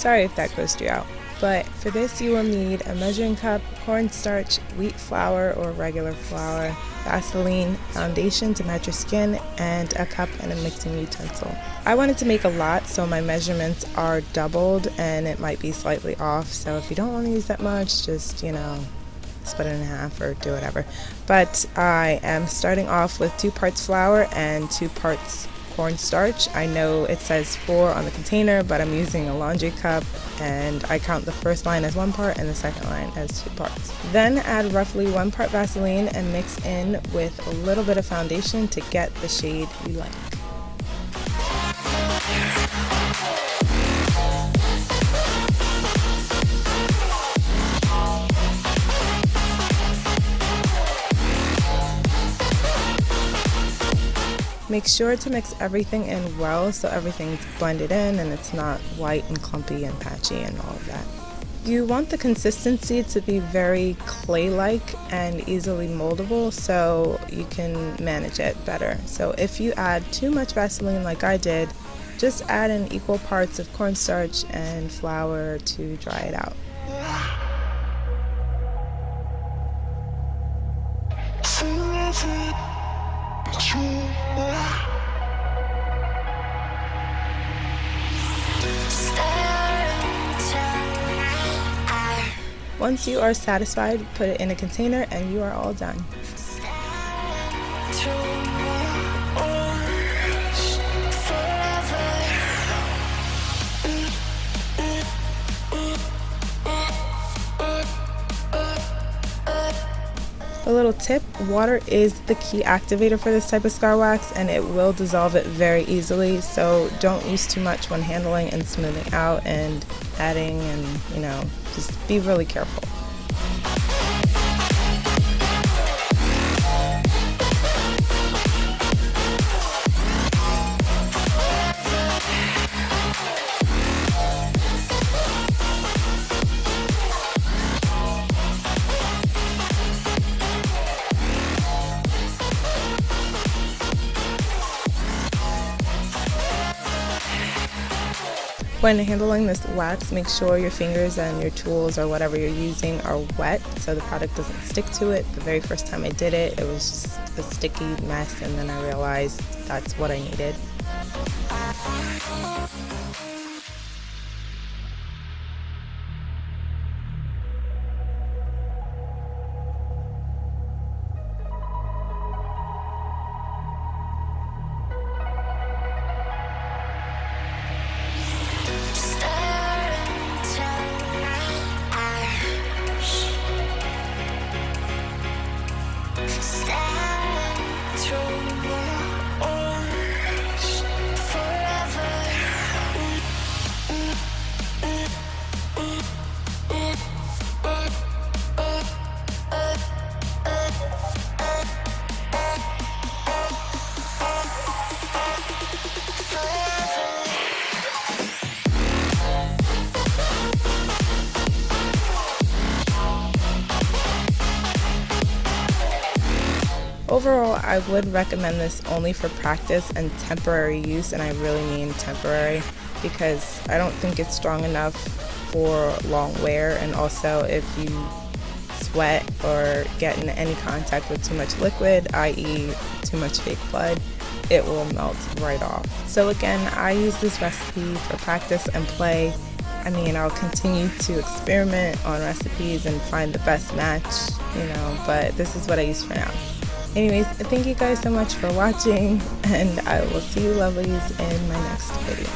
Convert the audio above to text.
Sorry if that grossed you out. But for this you will need a measuring cup, cornstarch, wheat flour or regular flour, Vaseline, foundation to match your skin, and a cup and a mixing utensil. I wanted to make a lot, so my measurements are doubled and it might be slightly off, so if you don't want to use that much, just, split it in half or do whatever. But I am starting off with 2 parts flour and 2 parts cornstarch. I know it says 4 on the container, but I'm using a laundry cup and I count the first line as 1 part and the second line as 2 parts. Then add roughly 1 part Vaseline and mix in with a little bit of foundation to get the shade you like. Make sure to mix everything in well so everything's blended in and it's not white and clumpy and patchy and all of that. You want the consistency to be very clay-like and easily moldable so you can manage it better. So if you add too much Vaseline like I did, just add in equal parts of cornstarch and flour to dry it out. Once you are satisfied, put it in a container and you are all done. A little tip, water is the key activator for this type of scar wax and it will dissolve it very easily, so don't use too much when handling and smoothing out and adding and, just be really careful. When handling this wax, make sure your fingers and your tools or whatever you're using are wet so the product doesn't stick to it. The very first time I did it, it was just a sticky mess, and then I realized that's what I needed. Overall, I would recommend this only for practice and temporary use, and I really mean temporary, because I don't think it's strong enough for long wear, and also if you sweat or get in any contact with too much liquid, i.e. too much fake blood, it will melt right off. So again, I use this recipe for practice and play. I'll continue to experiment on recipes and find the best match, but this is what I use for now. Anyways, thank you guys so much for watching, and I will see you lovelies in my next video.